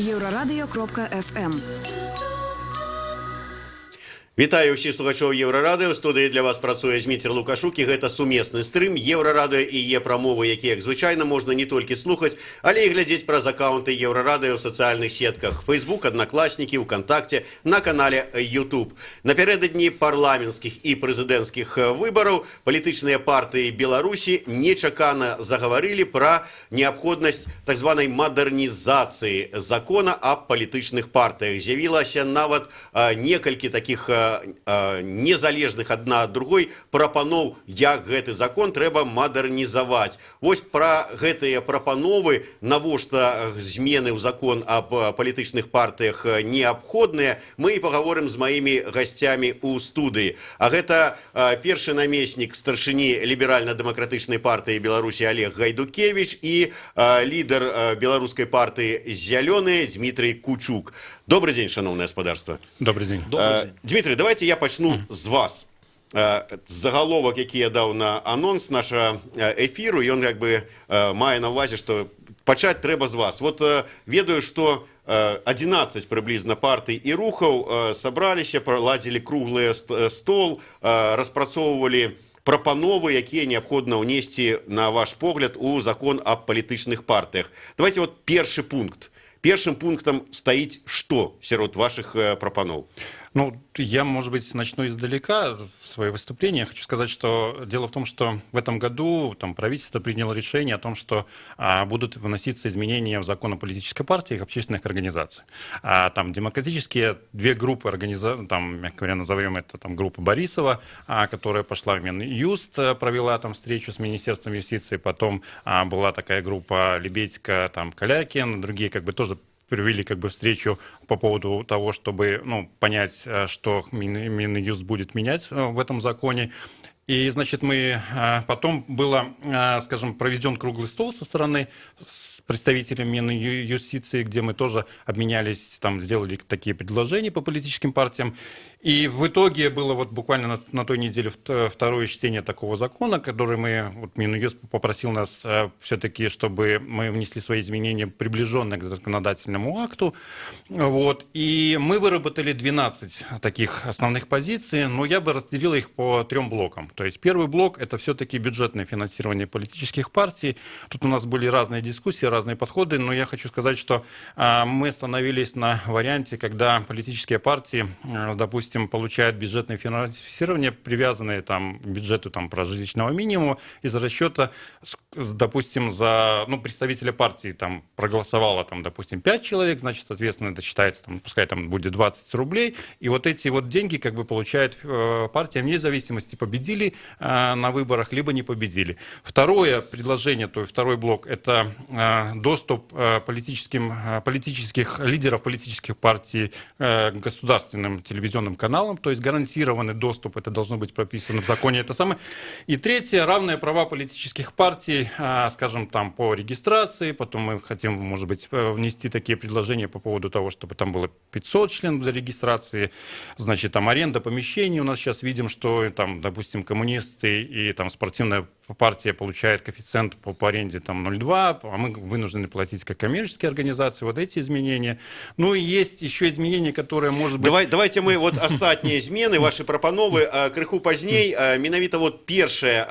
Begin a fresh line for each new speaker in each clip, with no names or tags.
Еврорадио.FM.
Вітаю ўсіх слухачоў Еўрарадыё. У студыі для вас працуе Зміцер Лукашук, і гэта сумесны стрым Еўрарадыё і Е-прамовы, якія, як звычайна, можна не толькі слухаць, але і глядзець праз акаунты Еўрарадыё ў сацыяльных сетках Facebook, Аднакласнікі, ВКонтакте, на канале YouTube. Напярэдадні парламенцкіх і прэзідэнцкіх выбараў палітычныя партыі Беларусі нечакана загаварылі пра неабходнасць так званай мадэрнізацыі закона аб палітычных партыях. З'явілася нават некалькі такіх незалежных адна ад другой прапаноў, як гэты закон трэба мадэрнізаваць. Вось пра гэтыя прапановы, навошта змены ў закон аб палітычных партыях неабходныя, мы і пагаворым з маімі гасцямі ў студыі. А гэта першы намеснік старшыні ліберальна-дэмакратычнай партыі Беларусі Олег Гайдукевич і лідар беларускай партыі «Зялёныя» Дмітрий Кучук. Добрый день, шановное господарство.
Добрый день.
Дмитрий, давайте я почну с вас. Заголовок, який я дав на анонс нашого ефіру, і він якби має на увазі, що почати треба з вас. Вот ведаю, что 11 приблизно партий и рухов собрались, проладили круглый стол, распрацовывали прапановы, якія необходимо внести, на ваш погляд, у закон об палітычных партиях. Давайте вот первый пункт. Первым пунктом стоит что сярод ваших прапаноў?
Ну, я, может быть, начну издалека свое выступление. Я хочу сказать, что дело в том, что в этом году правительство приняло решение о том, что будут выноситься изменения в закон о политической партии и общественных организаций. Демократические две группы организаций, мягко говоря, назовем это группа Борисова, которая пошла в Минюст, провела встречу с Министерством юстиции, потом была такая группа Лебедько, Калякин, другие тоже провели встречу по поводу того, чтобы понять, что Минюст будет менять в этом законе. И, значит, потом было, скажем, проведен круглый стол со стороны представителями Минюстиции, где мы тоже обменялись, сделали такие предложения по политическим партиям. И в итоге было буквально на той неделе второе чтение такого закона, который Минюст попросил нас все-таки, чтобы мы внесли свои изменения, приближенные к законодательному акту. И мы выработали 12 таких основных позиций, но я бы разделил их по 3 блокам. То есть первый блок – это все-таки бюджетное финансирование политических партий. Тут у нас были разные дискуссии, разные подходы, но я хочу сказать, что мы остановились на варианте, когда политические партии, допустим, получают бюджетное финансирование, привязанное к бюджету прожиточного минимума, из расчета, допустим, за представителя партии проголосовало, допустим, 5 человек, значит, соответственно, это считается, пускай будет 20 рублей, и эти деньги получает партия вне зависимости, победили на выборах, либо не победили. Второе предложение, то есть второй блок, это доступ политических лидеров политических партий к государственным телевизионным каналам, то есть гарантированный доступ, это должно быть прописано в законе, это самое. И третье, равные права политических партий, скажем, по регистрации, потом мы хотим, может быть, внести такие предложения по поводу того, чтобы было 500 членов для регистрации, значит, аренда помещений, у нас сейчас видим, что, допустим, коммунисты и спортивная партия получает коэффициент по аренде 0,2, а мы вынуждены платить как коммерческие организации. Эти изменения. Ну и есть еще изменения, которые, может быть...
Давайте мы остатнія змены, ваши прапановы, крыху пазней. Менавіта першае,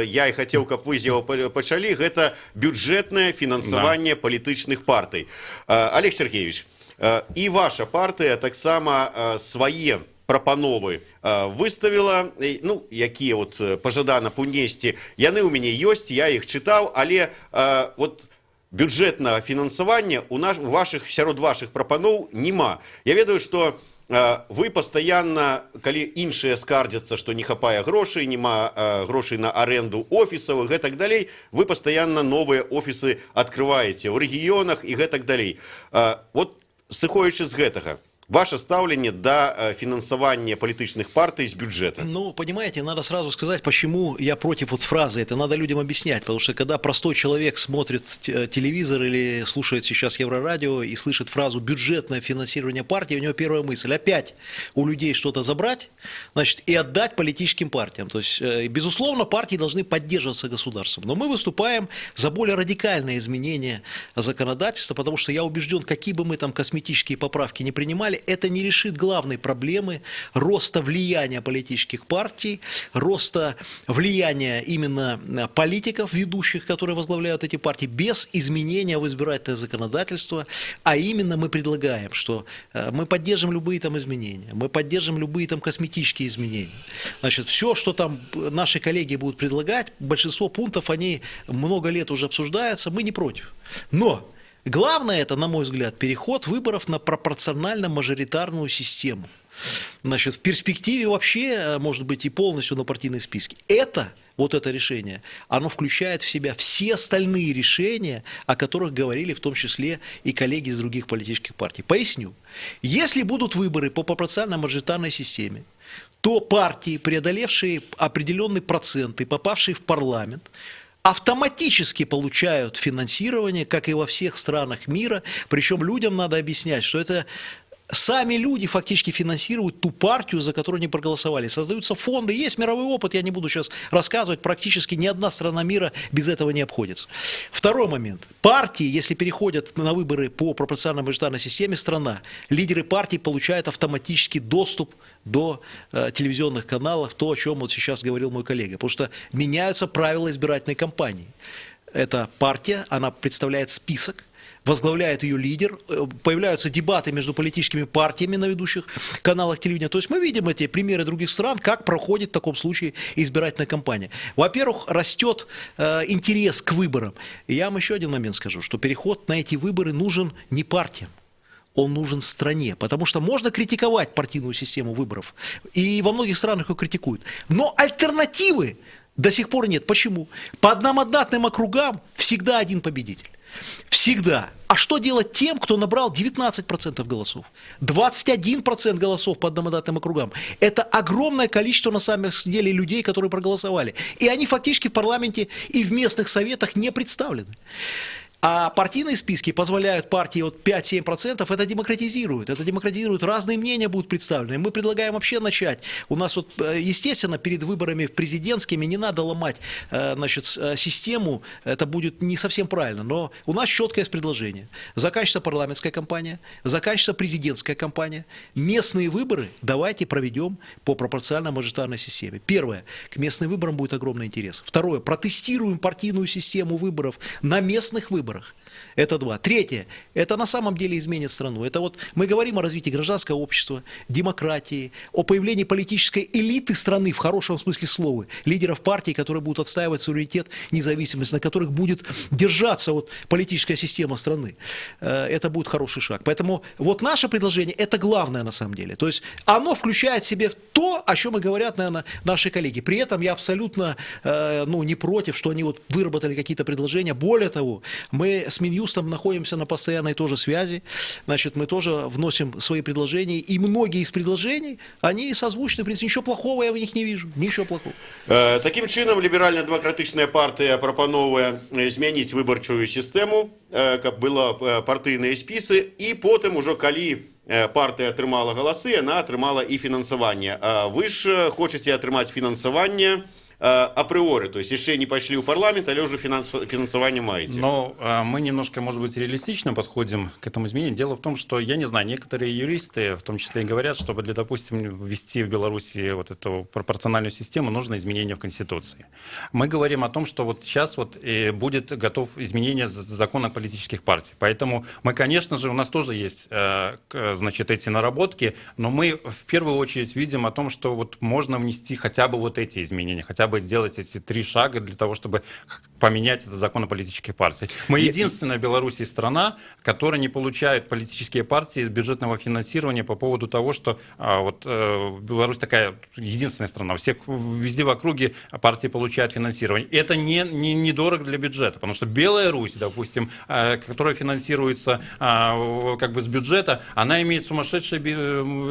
я и хотел, каб вы з яго пачалі, гэта бюджетное фінансаванне палітычных партый. Олег Сергеевич, и ваша партия таксама свае прапановы выставила, якія пажадана унесці. Яны ў мяне ёсць, я іх чытаў, але бюджэтнага фінансавання сярод вашых прапаноў няма. Я ведаю, што вы пастаянна, калі іншыя скардзяцца, што не хапае грошай, няма грошай на аренду офісаў і гэтак далей, вы пастаянна новыя офісы адкрываеце ў рэгіёнах і гэтак далей. Сыходзячы з гэтага, ваше ставление до финансования политичных партий с бюджета?
Ну, понимаете, надо сразу сказать, почему я против вот фразы. Это надо людям объяснять, потому что когда простой человек смотрит телевизор или слушает сейчас Еврорадио и слышит фразу «бюджетное финансирование партии», у него первая мысль – опять у людей что-то забрать, значит, и отдать политическим партиям. То есть, безусловно, партии должны поддерживаться государством. Но мы выступаем за более радикальное изменение законодательства, потому что я убежден, какие бы мы там косметические поправки не принимали, это не решит главной проблемы роста влияния политических партий, роста влияния именно политиков, ведущих, которые возглавляют эти партии, без изменения в избирательное законодательство. А именно мы предлагаем, что мы поддержим любые там изменения, мы поддержим любые там косметические изменения. Значит, все, что там наши коллеги будут предлагать, большинство пунктов, они много лет уже обсуждаются, мы не против. Но главное это, на мой взгляд, переход выборов на пропорционально-мажоритарную систему. Значит, в перспективе вообще, может быть, и полностью на партийные списки. Вот это решение, оно включает в себя все остальные решения, о которых говорили в том числе и коллеги из других политических партий. Поясню. Если будут выборы по пропорционально-мажоритарной системе, то партии, преодолевшие определенный процент и попавшие в парламент, автоматически получают финансирование, как и во всех странах мира. Причем людям надо объяснять, что это сами люди фактически финансируют ту партию, за которую они проголосовали. Создаются фонды, есть мировой опыт, я не буду сейчас рассказывать, практически ни одна страна мира без этого не обходится. Второй момент. Партии, если переходят на выборы по пропорционально-мажоритарной системе, лидеры партий получают автоматически доступ до телевизионных каналов, то, о чем вот сейчас говорил мой коллега, потому что меняются правила избирательной кампании. Эта партия, она представляет список, возглавляет ее лидер, появляются дебаты между политическими партиями на ведущих каналах телевидения. То есть мы видим эти примеры других стран, как проходит в таком случае избирательная кампания. Во-первых, растет интерес к выборам. И я вам еще один момент скажу, что переход на эти выборы нужен не партиям. Он нужен стране, потому что можно критиковать партийную систему выборов, и во многих странах ее критикуют, но альтернативы до сих пор нет. Почему? По одномандатным округам всегда один победитель. Всегда. А что делать тем, кто набрал 19% голосов? 21% голосов по одномандатным округам. Это огромное количество на самом деле людей, которые проголосовали. И они фактически в парламенте и в местных советах не представлены. А партийные списки позволяют партии от 5-7%, это демократизирует, разные мнения будут представлены. Мы предлагаем вообще начать. У нас вот, естественно, перед выборами президентскими не надо ломать, значит, систему, это будет не совсем правильно, но у нас четкое предложение. Заканчивается парламентская кампания, заканчивается президентская кампания, местные выборы давайте проведем по пропорционально-мажоритарной системе. Первое, к местным выборам будет огромный интерес. Второе, протестируем партийную систему выборов на местных выборах. Это два. Третье. Это на самом деле изменит страну. Это вот мы говорим о развитии гражданского общества, демократии, о появлении политической элиты страны в хорошем смысле слова, лидеров партий, которые будут отстаивать суверенитет, независимость, на которых будет держаться вот политическая система страны. Это будет хороший шаг. Поэтому вот наше предложение это главное на самом деле. То есть оно включает в себе то, о чем и говорят, наверное, наши коллеги. При этом я абсолютно не против, что они вот выработали какие-то предложения. Более того, мы с Минюстом находимся на постоянной тоже связи, значит, мы тоже вносим свои предложения, и многие из предложений, они созвучны, в принципе, ничего плохого я в них не вижу, ничего плохого.
Таким чином, ліберальна-демократичная партия прапановує змянить выборчую систему, как было партийные списы, и потом уже, коли партия атрымала голосы, она атрымала и финансование. Вы ж хочете атрымать финансование априори, то есть еще не пошли в парламент, але уже финансование маете.
Но мы немножко, может быть, реалистично подходим к этому изменению. Дело в том, что, я не знаю, некоторые юристы, в том числе и говорят, чтобы, допустим, ввести в Беларуси вот эту пропорциональную систему, нужно изменение в Конституции. Мы говорим о том, что вот сейчас вот будет готов изменение закона политических партий. Поэтому мы, конечно же, у нас тоже есть, значит, эти наработки, но мы в первую очередь видим о том, что вот можно внести хотя бы вот эти изменения, хотя бы сделать эти 3 шага для того, чтобы поменять этот закон о политических партиях. Мы единственная в Беларуси страна, которая не получает политические партии бюджетного финансирования по поводу того, что Беларусь такая единственная страна. У всех везде в округе партии получают финансирование. Это недорого для бюджета, потому что Белая Русь, допустим, которая финансируется с бюджета, она имеет сумасшедшие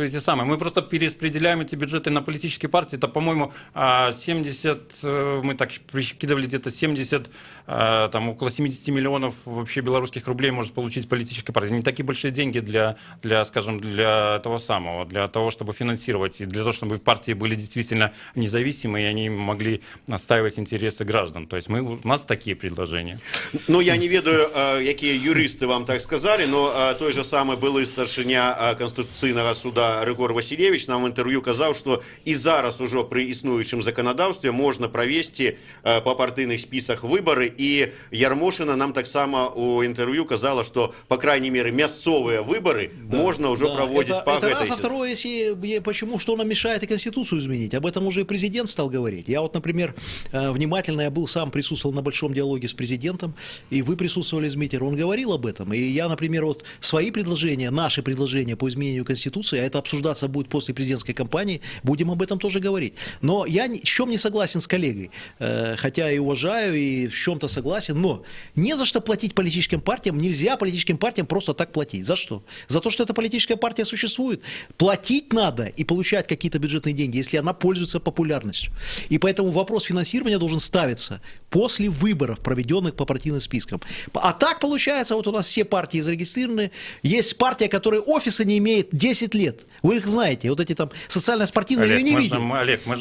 эти самые. Мы просто перераспределяем эти бюджеты на политические партии. Это, по-моему, 70, мы так прикидывали, где-то 70, около 70 миллионов вообще белорусских рублей может получить политическая партия. Не такие большие деньги для этого самого, для того, чтобы финансировать, и для того, чтобы партии были действительно независимые, и они могли отстаивать интересы граждан. То есть у нас такие предложения.
Ну, я не ведаю, какие юристы вам так сказали, но той же самый былы старшыня Конституцыйнага суда Рыгор Васильевич нам в интервью казаў, что и зараз уже при існуючым законодаўстве можно провести по партийных списах выборы, и Ярмошина нам так само у интервью казала, что, по крайней мере, мясцовые выборы можно уже проводить по этой
системе. Второе, почему, что нам мешает и Конституцию изменить? Об этом уже и президент стал говорить. Я например, внимательно, я сам присутствовал на большом диалоге с президентом, и вы присутствовали, Змитер, он говорил об этом. И я, например, свои предложения, наши предложения по изменению Конституции, а это обсуждаться будет после президентской кампании, будем об этом тоже говорить. Но я в чем не согласен с коллегой, хотя и уважаю, и в чем-то согласен, но не за что платить политическим партиям, нельзя политическим партиям просто так платить. За что? За то, что эта политическая партия существует. Платить надо и получать какие-то бюджетные деньги, если она пользуется популярностью. И поэтому вопрос финансирования должен ставиться после выборов, проведенных по партийным спискам. А так получается, у нас все партии зарегистрированы. Есть партия, которая офиса не имеет 10 лет. Вы их знаете. Эти социально-спортивные, я не видел.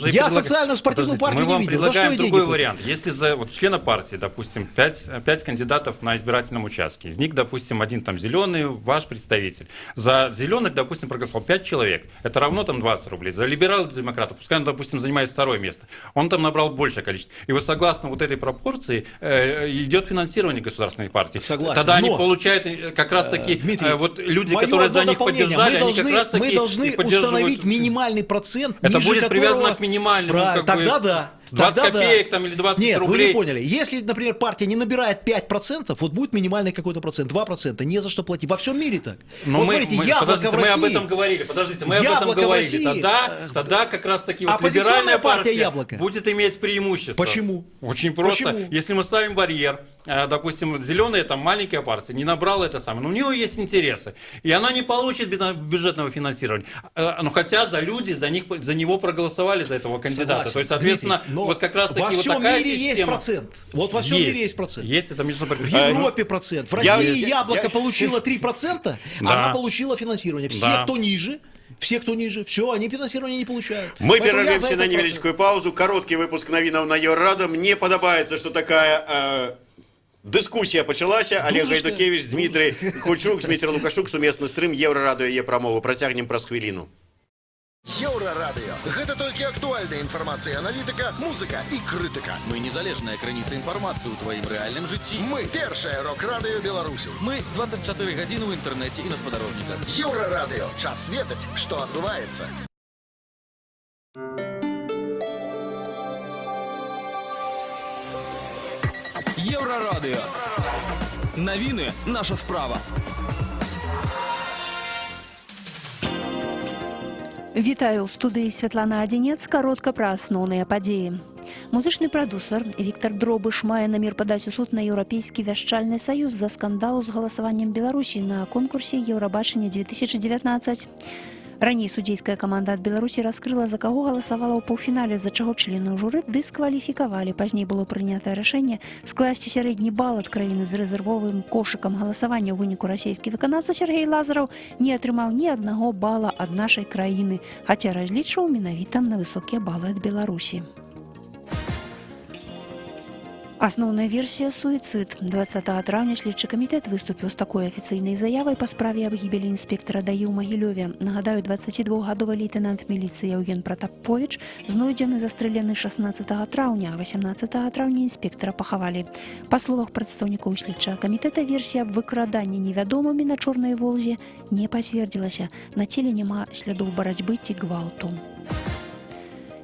Я социальную спортивную партию не видел.
Мы вам предлагаем другой вариант. Если за члена партии, допустим, 5 кандидатов на избирательном участке, из них, допустим, один зеленый, ваш представитель. За зеленых, допустим, проголосовал 5 человек. Это равно 20 рублей. За либерал-демократов, пускай он, допустим, занимает второе место. Он набрал большее количество. И вот согласно этой пропорции идет финансирование государственной партии.
Согласен.
Тогда они получают как раз таки люди, которые за них поддержали, они как раз таки
мы должны установить минимальный процент.
Это будет привязано к минимальному.
Тогда да.
20 копеек или 20 рублей.
Вы не поняли. Если, например, партия не набирает 5%, будет минимальный какой-то процент, 2%, не за что платить. Во всем мире так.
Но мы об этом говорили. Тогда как раз таки либеральная партия будет иметь преимущество.
Почему?
Очень просто.
Почему?
Если мы ставим барьер, допустим, зеленая, маленькая партия, не набрала это самое, но у нее есть интересы, и она не получит бюджетного финансирования. Но хотя люди за него проголосовали, за этого кандидата.
Согласен.
То есть, соответственно,
Дмитрий,
как раз таки
во всем
такая
мире
система.
Есть процент. Во всем мире есть процент.
Есть, это между
В Европе процент. В России Яблоко получило 3%, она получила финансирование. Все, кто ниже, все, они финансирование не получают.
Мы перервемся на невеличкую паузу. Короткий выпуск новинок на Еврорада. Мне подобается, что такая дискусія почалася. Олег Гайдукевич, Дмитрий Кучук, Дмитрий Лукашук, сумесны стрым Еврорадио є прамову. Працягнем праз хвіліну.
Еўрарадыё. Гэта толькі актуальная інфармацыя, аналітыка, музыка і крытыка.
Мы незалежная крыніца інфармацыі ў тваім рэальным жыцці.
Мы першае рок-радыё Беларусі.
Мы 24 гадзіны ў інтэрнэце і на спадарожніках.
Еўрарадыё. Час ведаць, што адбываецца.
Еўрарадыё. Навіны наша справа.
Вітаю ў студыі Святлана Адзінец, каротка пра асноўныя падзеі. Музычны прадусер Віктор Дробыш мае намер падаць у суд на Еўрапейскі вяшчальны саюз за скандал з галасаваннем Беларусі на конкурсе Еўрабачання 2019. Раней судзейская каманда ад Беларусі раскрыла, за каго галасавала ў паўфінале, з-за чаго члены журы дыскваліфікавалі. Пазней было прынятае рашэнне скласці сярэдні бал ад краіны з рэзервовым кошыкам галасавання. У выніку расійскі выканаўца Сергей Лазараў не атрымаў ні аднаго бала ад нашай краіны, хаця разлічваў менавіта на высокія балы ад Беларусі. Асноўная версія – суіцид. 20 траўня следчы камітэт выступіў з такой афіцыйнай заявай па справе аб гібелі інспектара ДАІ ў Магілёве. Нагадаю, 22-гадовы лейтенант міліцыі Яўген Пратаповіч знойдзены застрэлены 16 траўня, а 18 траўня інспектара пахавалі. Па словах прадстаўнікоў следчага камітэта, версія аб выкраданні невядомымі на Чорнай Волзе не пацвердзілася. На целе няма слядоў барацьбы ці гвалту.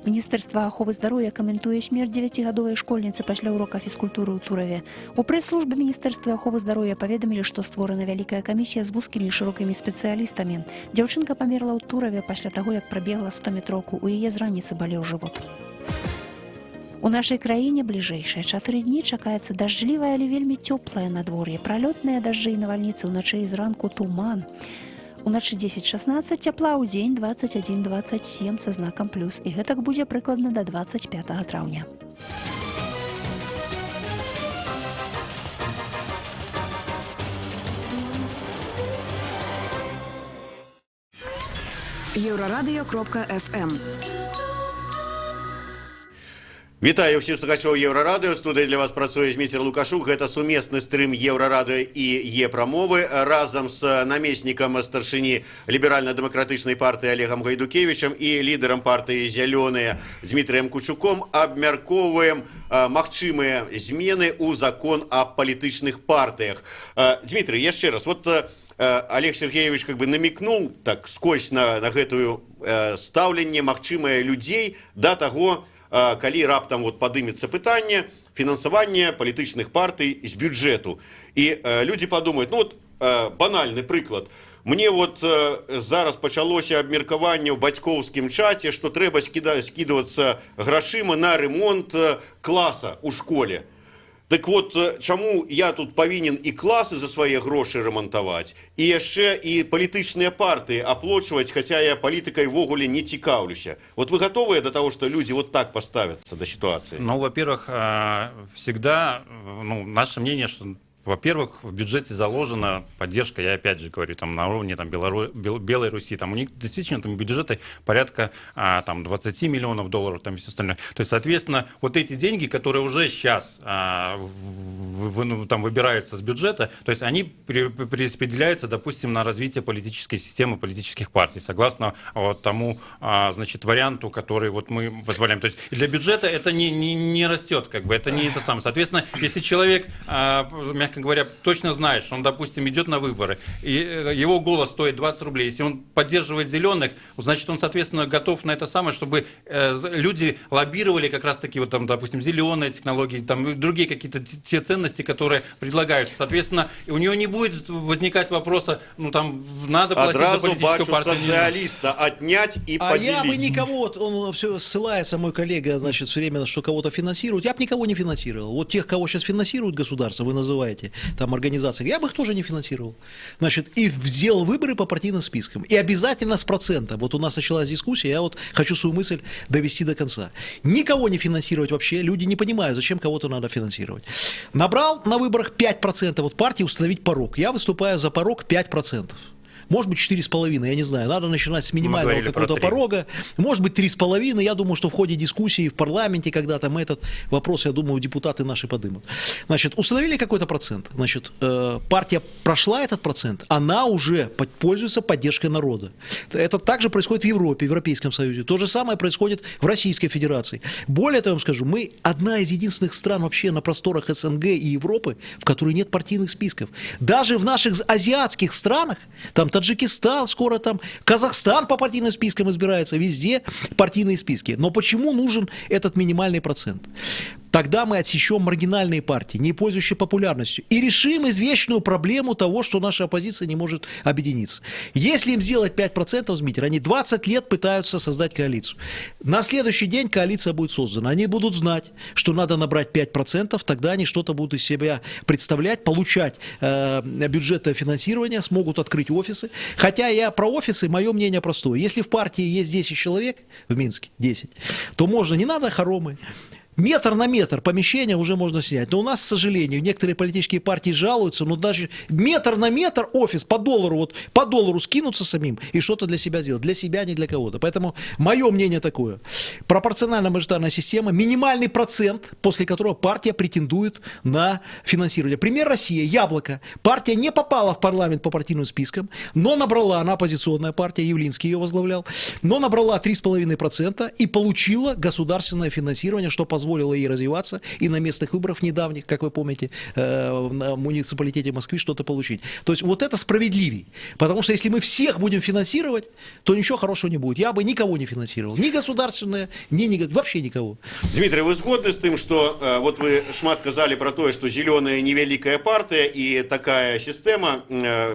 Міністэрства аховы здароўя каментуе смерць 9гадовай школьніцы пасля урока фізкультуры ў Тураве. У прэс-службе Міністэрства аховы здароўя паведамілі, што створана вялікая камісія з вузкімі і шырокімі спецыялістамі. Дзяўчынка памерла ў Тураве пасля таго, як прабегла 100-метроўку. У яе з раніцы балеў жывот. У нашай краіне бліжэйшыя 4 дні чакаецца дажджлівае, але вельмі цёплае надвор'е. Пралётныя дажджы і навальніцы ўначы і зранку туман. Уначы 10-16, цяпла ў дзень 21-27 са знакам плюс. І гэтак будзе прыкладна да 25 траўня.
Еврорадио.FM.
Вітаю ўсіх слухачоў Еўрарадыё. Студыі для вас працуе Зміцер Лукашук. Гэта сумесны стрым Еўрарадыё і Е-прамовы разам з намеснікам старшыні ліберальна-дэмакратычнай партыі Олегам Гайдукевічам і лідарам партыі «Зялёныя» Дмітрыем Кучуком абмяркоўваем магчымыя змены ў закон о палітычных партыях. Дмітрый, яшчэ раз, вот Олег Сергеевич как бы намекнул так скользь на гэтую стаўленне магчымае людзей да таго, калі раптам вот падымецца пытанне фінансавання палітычных партый з бюджэту. І людзі падумаюць, ну вот банальны прыклад. Мне вот зараз пачалося абмеркаванне ў бацькоўскім чаце, што трэба скідвацца грашыма на ремонт класа ў школе. Так вот, чаму я тут павінен і класы за свае грошы рамантаваць, і яшчэ і палітычныя партыі аплочваць, хаця я палітыкай ввогуле не цікаўлюся. Вот вы готовы до того, что люди вот так поставятся до ситуации?
Ну, во-первых, всегда, наше мнение, что во-первых, в бюджете заложена поддержка, я опять же говорю, там на уровне там, Белой Руси, там у них действительно там бюджеты порядка там, 20 миллионов долларов, там и все остальное. То есть, соответственно, вот эти деньги, которые уже сейчас там выбираются с бюджета, то есть они перераспределяются, допустим, на развитие политической системы, политических партий, согласно вот тому, значит, варианту, который вот мы позволяем. То есть для бюджета это не растет, как бы, это не это самое. Соответственно, если человек, мягко говоря, точно знает, что он, допустим, идет на выборы, и его голос стоит 20 рублей, если он поддерживает зеленых, значит, он, соответственно, готов на это самое, чтобы люди лоббировали как раз-таки, вот там, допустим, зеленые технологии, там, другие какие-то те ценности, которые предлагаются. Соответственно, у него не будет возникать вопроса, ну, там, надо платить за политическую партию.
Социалиста отнять и поделить.
А я бы никого, он все ссылается, мой коллега, значит, все время, что кого-то финансирует, я бы никого не финансировал. Вот тех, кого сейчас финансирует государство, вы называете, там организации, я бы их тоже не финансировал. Значит, и сделал выборы по партийным спискам. И обязательно с процентом. Вот у нас началась дискуссия, я вот хочу свою мысль довести до конца. Никого не финансировать вообще, люди не понимают, зачем кого-то надо финансировать. Набрал на выборах 5%, вот партии установить порог. Я выступаю за порог 5%. Может быть, 4,5, я не знаю. Надо начинать с минимального какого-то порога. Может быть, 3,5. Я думаю, что в ходе дискуссии в парламенте, когда там этот вопрос, я думаю, депутаты наши подымут. Значит, установили какой-то процент. Значит, партия прошла этот процент, она уже пользуется поддержкой народа. Это также происходит в Европе, в Европейском Союзе. То же самое происходит в Российской Федерации. Более того, я вам скажу, мы одна из единственных стран вообще на просторах СНГ и Европы, в которой нет партийных списков. Даже в наших азиатских странах, там Таджикистан, скоро там Казахстан по партийным спискам избирается, везде партийные списки. Но почему нужен этот минимальный процент? Тогда мы отсечем маргинальные партии, не пользующие популярностью, и решим извечную проблему того, что наша оппозиция не может объединиться. Если им сделать 5%, Дмитрий, они 20 лет пытаются создать коалицию. На следующий день коалиция будет создана. Они будут знать, что надо набрать 5%, тогда они что-то будут из себя представлять, получать бюджетное финансирование, смогут открыть офисы. Хотя я про офисы, мое мнение простое. Если в партии есть 10 человек, в Минске 10, то можно, не надо хоромы. Метр на метр помещения уже можно снять. Но у нас, к сожалению, некоторые политические партии жалуются, но даже метр на метр офис по доллару, вот по доллару скинуться самим и что-то для себя сделать. Для себя, не для кого-то. Поэтому мое мнение такое. Пропорциональная мажоритарная система, минимальный процент, после которого партия претендует на финансирование. Пример: Россия, Яблоко. Партия не попала в парламент по партийным спискам, но набрала, она оппозиционная партия, Явлинский ее возглавлял, но набрала 3,5% и получила государственное финансирование, что позволило позволило ей развиваться и на местных выборах недавних, как вы помните, на муниципалитете Москвы что-то получить. То есть вот это справедливей. Потому что если мы всех будем финансировать, то ничего хорошего не будет. Я бы никого не финансировал. Ни государственное, вообще никого.
Дмитрий, вы згодны з тым, што вот вы шмат казалі пра тое, што зелёная невялікая партыя і такая сістэма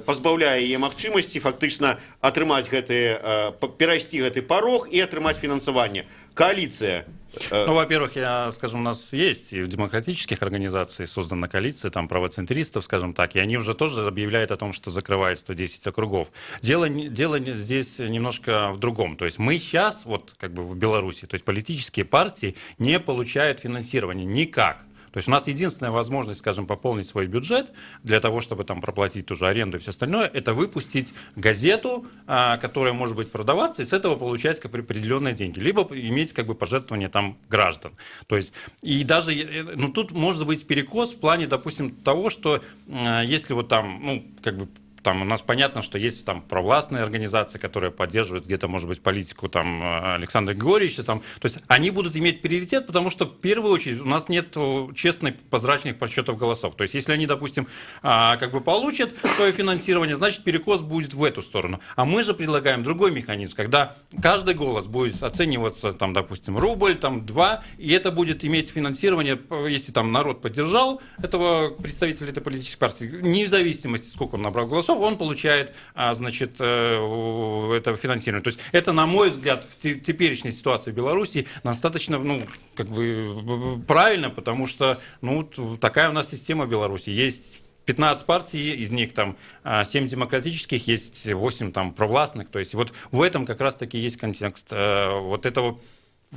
пазбаўляе яе магчымасці фактычна атрымаць перайсці гэты парог і атрымаць фінансаванне. Коалиция.
Ну, во-первых, скажем, у нас есть и в демократических организациях создана коалиция, там, правоцентристов, скажем так, и они уже тоже объявляют о том, что закрывают 110 округов. Дело здесь немножко в другом. То есть мы сейчас, вот как бы в Беларуси, то есть политические партии не получают финансирования никак. То есть у нас единственная возможность, скажем, пополнить свой бюджет для того, чтобы там проплатить ту же аренду и все остальное, это выпустить газету, которая может быть продаваться, и с этого получать как бы определенные деньги, либо иметь как бы пожертвования там граждан. То есть и даже, ну тут может быть перекос в плане, допустим, того, что если вот там, ну как бы там у нас понятно, что есть там провластные организации, которые поддерживают где-то, может быть, политику там Александра Григорьевича, там, то есть они будут иметь приоритет, потому что в первую очередь у нас нет честных, прозрачных подсчетов голосов. То есть если они, допустим, как бы получат свое финансирование, значит перекос будет в эту сторону. А мы же предлагаем другой механизм, когда каждый голос будет оцениваться, там, допустим, рубль, там, 2, и это будет иметь финансирование, если там народ поддержал этого представителя этой политической партии, вне зависимости, сколько он набрал голосов, он получает, значит, это финансирование. То есть это, на мой взгляд, в теперешней ситуации в Беларуси достаточно, ну, как бы правильно, потому что, ну, такая у нас система в Беларуси. Есть 15 партий, из них там 7 демократических, есть 8 там провластных. То есть вот в этом как раз-таки есть контекст вот этого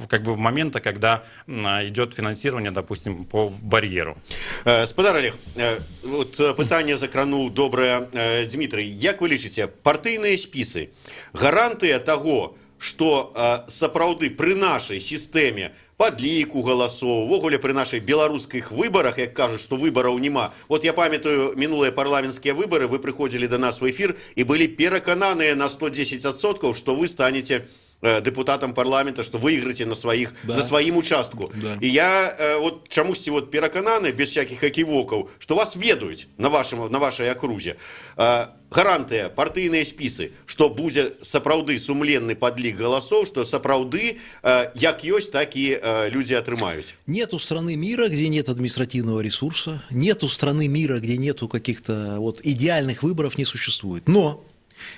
как бы момента, когда идет финансирование, допустим, по барьеру.
Спадар Олег, вот пытание закранул доброе Дмитрий. Як вы лічыце, партыйныя спісы гарантыя таго, што сапраўды пры нашай сістэме падліку галасоў, увогуле пры нашай беларускіх выбарах, як кажуць, што выбараў няма. Вот я памятаю минулыя парламенцкія выбары, вы прыходзілі да нас в эфир і былі перакананыя на 110%, што вы станете депутатам парламента, что выиграете на своим участку.
Да.
И я вот чамусьці вот перакананы, без всяких эківокаў, что вас ведаюць на вашей окрузе. Гарантыя, партыйныя спісы, што будзе сапраўды сумленны падлік галасоў, што сапраўды як ёсць, так и люди атрымаюць.
Нету страны мира, где нет административного ресурса, нету страны мира, где нету каких-то вот идеальных выборов, не существует. Но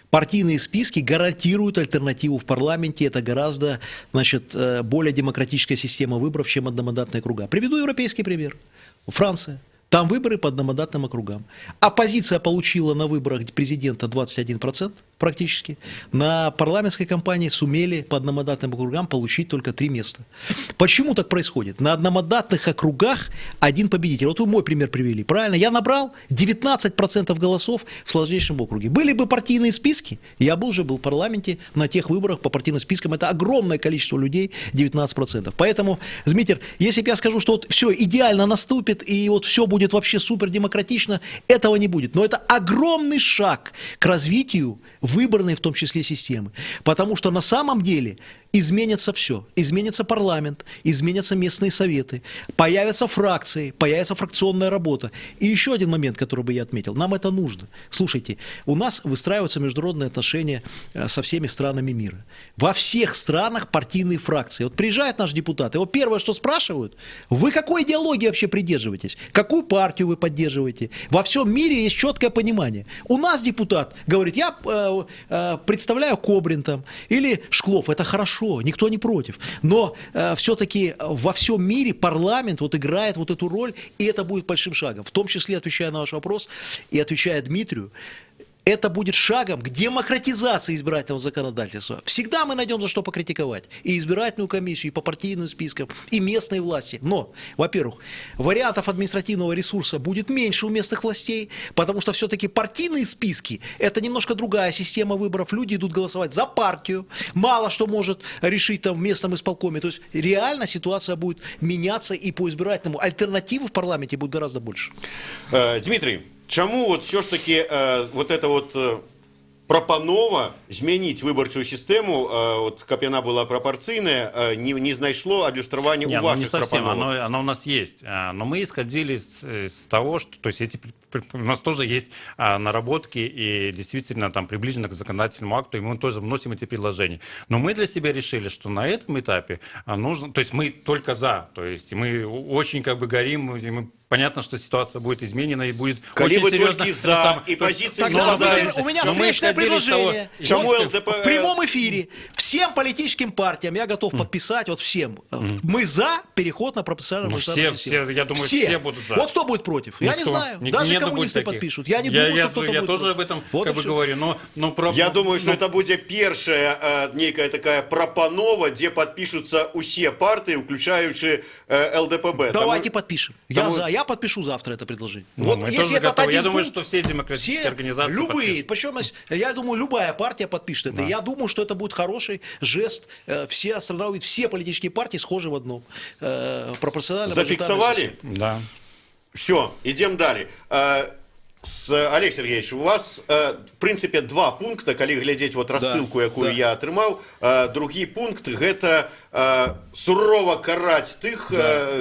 партийные списки гарантируют альтернативу в парламенте. Это гораздо, значит, более демократическая система выборов, чем одномандатные округа. Приведу европейский пример. Франция. Там выборы по одномандатным округам. Оппозиция получила на выборах президента 21% практически. На парламентской кампании сумели по одномандатным округам получить только 3 места. Почему так происходит? На одномандатных округах один победитель. Вот вы мой пример привели. Правильно? Я набрал 19% голосов в сложнейшем округе. Были бы партийные списки, я бы уже был в парламенте на тех выборах по партийным спискам. Это огромное количество людей, 19%. Поэтому, Дмитрий, если бы я скажу, что вот все идеально наступит и вот все будет вообще супер демократично, этого не будет. Но это огромный шаг к развитию выборной, в том числе, системы. Потому что на самом деле изменится все. Изменится парламент, изменятся местные советы, появятся фракции, появится фракционная работа. И еще один момент, который бы я отметил. Нам это нужно. Слушайте, у нас выстраиваются международные отношения со всеми странами мира. Во всех странах партийные фракции. Вот приезжает наш депутат, его первое, что спрашивают, вы какой идеологии вообще придерживаетесь? Какую партию вы поддерживаете? Во всем мире есть четкое понимание. У нас депутат говорит, я представляю Кобрин там, или Шклов. Это хорошо. Никто не против. Но все-таки во всем мире парламент вот играет вот эту роль, и это будет большим шагом. В том числе, отвечая на ваш вопрос и отвечая Дмитрию, это будет шагом к демократизации избирательного законодательства. Всегда мы найдем за что покритиковать. И избирательную комиссию, и по партийным спискам, и местные власти. Но, во-первых, вариантов административного ресурса будет меньше у местных властей, потому что все-таки партийные списки – это немножко другая система выборов. Люди идут голосовать за партию. Мало что может решить там в местном исполкоме. То есть реально ситуация будет меняться и по избирательному. Альтернативы в парламенте будет гораздо больше.
Дмитрий, чему вот все ж таки вот это вот прапанова змяніць выбарчую сістэму, вот, каб яна была прапорцыйная, не знайшло адлюстравання
Не,
ў
ну не
ваших
совсем,
прапановах.
оно у нас есть. Но мы исходили с того, что, то есть у нас тоже есть наработки и действительно там приближено к законодательному акту, и мы тоже вносим эти предложения. Но мы для себя решили, что на этом этапе нужно, то есть мы только за, то есть мы очень как бы горим, и мы понятно, что ситуация будет изменена и будет
Коли
очень
вы
серьезно.
только за, и позиции
Тогда
совпадают.
у меня
Но мы
встречное
исходили из того-
предложение.
Чему
Вот
ЛДП...
в прямом эфире всем политическим партиям я готов подписать, вот всем. Мы за переход на пропорциональную
Ну,
мажоритарную
все,
систему.
я думаю, все будут за.
Вот кто будет против? Я не
Никто.
знаю.
Ни-
Даже
нету будет
коммунисты
таких.
подпишут. Я не думаю, что кто-то
Я
будет
тоже
против.
об этом
Вот и
как бы
всё.
говорю, но про...
Я думаю, что
ну,
это будет першая некая такая прапанова, где подпишутся все партии, включающие ЛДПБ.
Давайте подпишем.
тому-
Я подпишу завтра это предложение.
Ну,
Вот
мы
если
тоже
это
готовы. Я
один
думаю,
пункт,
что все демократические
все,
организации
любые,
подпишут.
причем, я думаю, любая партия подпишет это.
Да.
Я думаю, что это будет хороший жест. Все остальные, все политические партии схожи в одном. Пропорционально.
Зафиксовали?
Да.
Все, идем далее. Олег Сергеевич, у вас, в принципе, два пункта, калі глядзець вот рассылку, якую я атрымаў. Другі пункт – гэта сурова караць тых,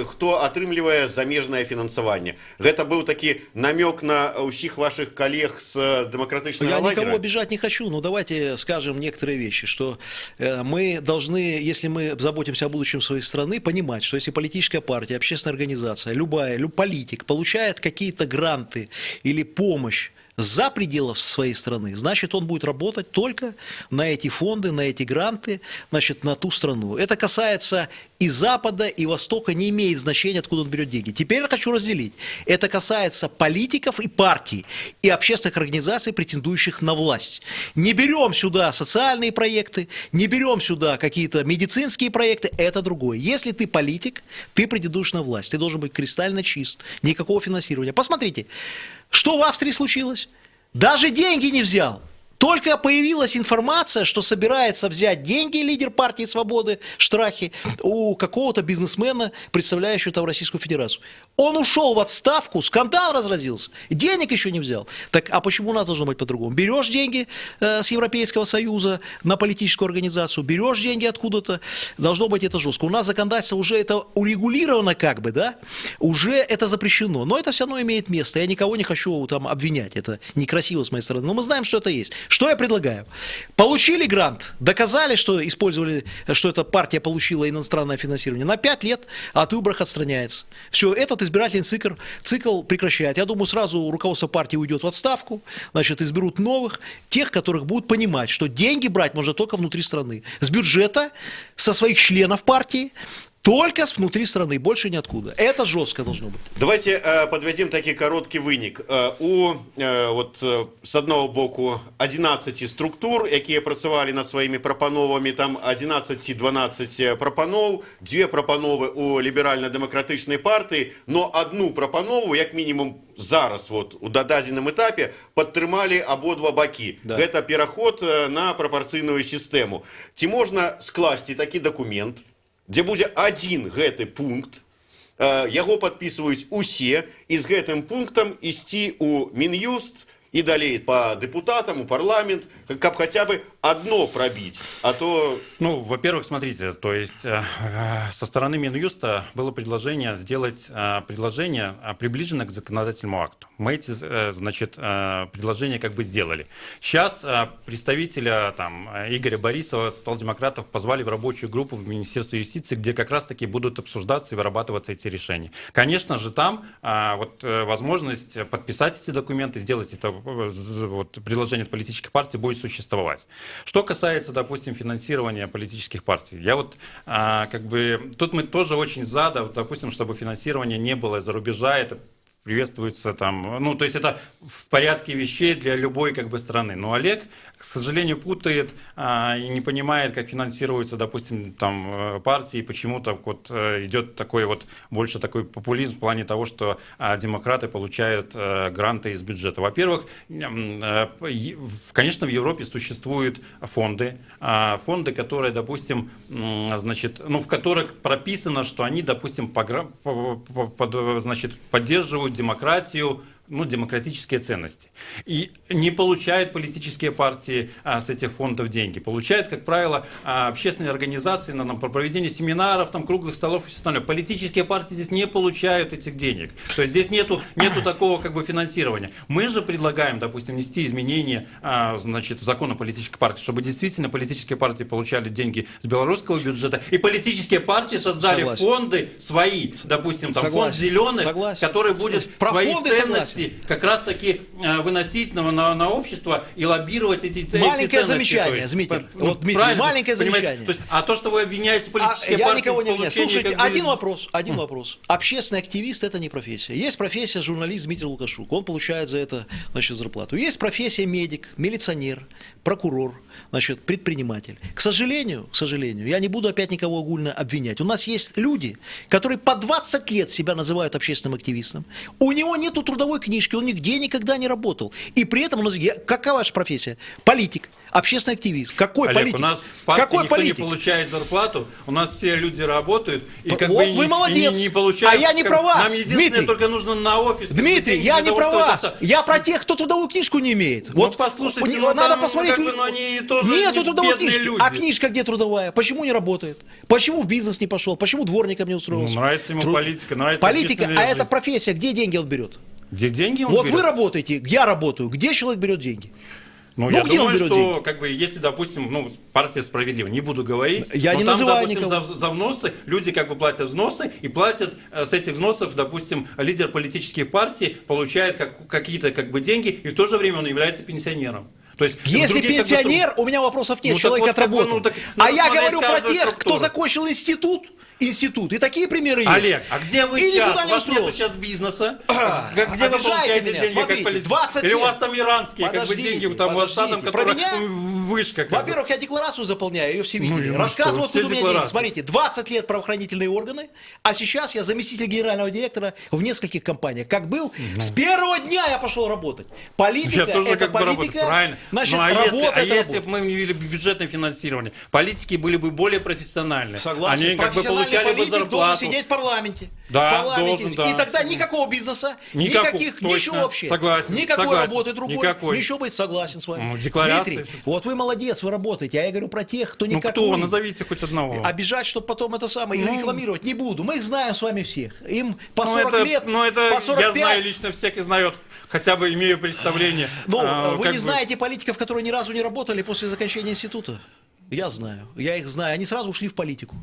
хто атрымлівае замежнае фінансаванне. Гэта быў такі намёк на ўсіх ваших коллег с демократычнага
Я
лагеря?
никого обижать не хочу, но давайте скажем некоторые вещи, что мы должны, если мы заботимся о будущем своей страны, понимать, что если политическая партия, общественная организация, любой политик получает какие-то гранты или помощь за пределы своей страны, значит, он будет работать только на эти фонды, на эти гранты, значит, на ту страну. Это касается и Запада, и Востока, не имеет значения, откуда он берет деньги. Теперь я хочу разделить. Это касается политиков и партий, и общественных организаций, претендующих на власть. Не берем сюда социальные проекты, не берем сюда какие-то медицинские проекты, это другое. Если ты политик, ты претендуешь на власть, ты должен быть кристально чист, никакого финансирования. Посмотрите, что в Австрии случилось? Даже деньги не взял. Только появилась информация, что собирается взять деньги лидер партии «Свободы» Штрахи у какого-то бизнесмена, представляющего там Российскую Федерацию. Он ушел в отставку, скандал разразился, денег еще не взял. Так а почему у нас должно быть по-другому? Берешь деньги с Европейского Союза на политическую организацию, берешь деньги откуда-то, должно быть это жестко. У нас законодательство уже это урегулировано как бы, да? Уже это запрещено, но это все равно имеет место. Я никого не хочу там обвинять, это некрасиво с моей стороны, но мы знаем, что это есть. Что я предлагаю? Получили грант, доказали, что использовали, что эта партия получила иностранное финансирование, на 5 лет от выборов отстраняется. Все, этот избирательный цикл прекращает. Я думаю, сразу руководство партии уйдет в отставку, значит, изберут новых, тех, которых будут понимать, что деньги брать можно только внутри страны. С бюджета, со своих членов партии, только внутри страны, больше ниоткуда. Это жестко должно быть.
Давайте подведем такі кароткі вынік. С одного боку 11 структур, якія працавалі над сваімі прапановамі, там 11-12 прапаноў, 2 прапановы у ліберальна-дэмакратычнай партыі, но одну прапанову, як мінімум зараз, у дададзеным этапе, падтрымалі абодва бакі.
Да.
Гэта пераход на прапорцыйную сістэму. Ці можна скласці такі дакумент, дзе будзе один гэты пункт, яго падпісваюць усе, і з гэтым пунктам ісці ў Мін'юст и далее по депутатам, у парламент, как хотя бы одно пробить, а то...
Ну, во-первых, смотрите, то есть со стороны Минюста было предложение сделать предложение, приближенное к законодательному акту. Мы эти, значит, предложения как бы сделали. Сейчас представителя там, Игоря Борисова, социал-демократов, позвали в рабочую группу в Министерство юстиции, где как раз-таки будут обсуждаться и вырабатываться эти решения. Конечно же, там возможность подписать эти документы, сделать это предложение политических партий будет существовать. Что касается, допустим, финансирования политических партий, я тут мы тоже очень за, допустим, чтобы финансирование не было из-за рубежа, это приветствуется там, то есть это в порядке вещей для любой страны. Но Олег, к сожалению, путает и не понимает, как финансируются, допустим, там партии, почему-то идет больше такой популизм в плане того, что демократы получают гранты из бюджета. Во-первых, конечно, в Европе существуют фонды, которые, допустим, в которых прописано, что они, допустим, поддерживают демократию демократические ценности. И не получают политические партии с этих фондов деньги. Получают, как правило, общественные организации по проведению семинаров, круглых столов и все остальное. Политические партии здесь не получают этих денег. То есть здесь нету такого финансирования. Мы же предлагаем, допустим, внести изменения в закон о политической партии, чтобы действительно политические партии получали деньги с белорусского бюджета, и политические партии создали фонды свои, допустим, фонд зеленых, который будет свои ценности как раз таки выносить на общество и лоббировать эти ценности.
Маленькое замечание, Дмитрий. Дмитрий, маленькое замечание.
То есть, то, что вы обвиняете политические партии...
Я никого не обвиняю. Слушайте, один вопрос. Общественный активист – это не профессия. Есть профессия журналист Дмитрий Лукашук. Он получает за это зарплату. Есть профессия медик, милиционер, прокурор, предприниматель. К сожалению, я не буду опять никого огульно обвинять. У нас есть люди, которые по 20 лет себя называют общественным активистом. У него нету трудовой книжки, он нигде никогда не работал. И при этом, какая ваша профессия? Политик, общественный активист. Какой
Олег,
политик?
у нас в партии
Какой
никто
политик?
не получает зарплату, у нас все люди работают, и
вы молодец,
не получают.
А я не про вас,
Нам единственное,
Дмитрий.
только нужно на офис.
Дмитрий, я не про вас. Я про тех, кто трудовую книжку не имеет.
Послушайте,
надо посмотреть.
они тоже
Нету
не
трудовой
бедные
книжки.
люди.
А книжка где трудовая? Почему не работает? Почему в бизнес не пошел? Почему дворником не устроился?
Нравится ему политика, нравится
политика,
общественная
это
жизнь.
профессия. Где деньги он берет?
Где деньги он берет?
Вы работаете, я работаю. Где человек берет деньги?
Я
где он
думаю,
берет
что, если, допустим, партия справедлива, не буду говорить,
Я
но
не
там,
называю
допустим,
никого.
за взносы, люди платят взносы, и платят с этих взносов, допустим, лидер политических партий получает какие-то деньги, и в то же время он является пенсионером. То есть,
если пенсионер, у меня вопросов нет, человек отработал. А я говорю про тех, кто закончил институт, и такие примеры есть.
Олег, а где вы
И
сейчас?
никуда
У
не
вас нету
устроился.
сейчас бизнеса? Где вы
Обижаете
получаете
меня.
деньги
Смотрите,
как политик?
20
Или у
лет.
вас там иранские деньги, от штатам,
Про
которые
меня?
вышка?
Во-первых, я декларацию заполняю, ее все видели.
Ну,
Рассказывал,
что,
откуда у
все
меня деньги.
декларации.
Смотрите, 20 лет правоохранительные органы, а сейчас я заместитель генерального директора в нескольких компаниях. Как был, с первого дня я пошел работать. Политика,
Я тоже
это
работаю,
политика,
правильно.
значит,
Ну,
работа,
если бы мы ввели бюджетное финансирование, политики были бы более профессиональны.
Согласен.
Они
Профессиональный
получали бы
политик должен
зарплату.
сидеть в парламенте.
Да,
В парламенте.
должен, да.
И тогда никакого бизнеса,
Никаких, точно.
ничего вообще.
Согласен,
Никакой
согласен.
работы другой.
Никакой.
Ничего быть, согласен с вами.
Декларации.
Дмитрий, вот вы молодец, вы работаете. А я говорю про тех, кто никакой.
Кто? Назовите хоть одного.
Обижать, чтобы потом это самое, или рекламировать не буду. Мы их знаем с вами всех. Им по 40 лет,
это
по 45.
я знаю лично, всякий знает, хотя бы имею представление.
Вы не знаете политиков, которые ни разу не работали после заканчивания института? Я знаю, я их знаю. Они сразу ушли в политику.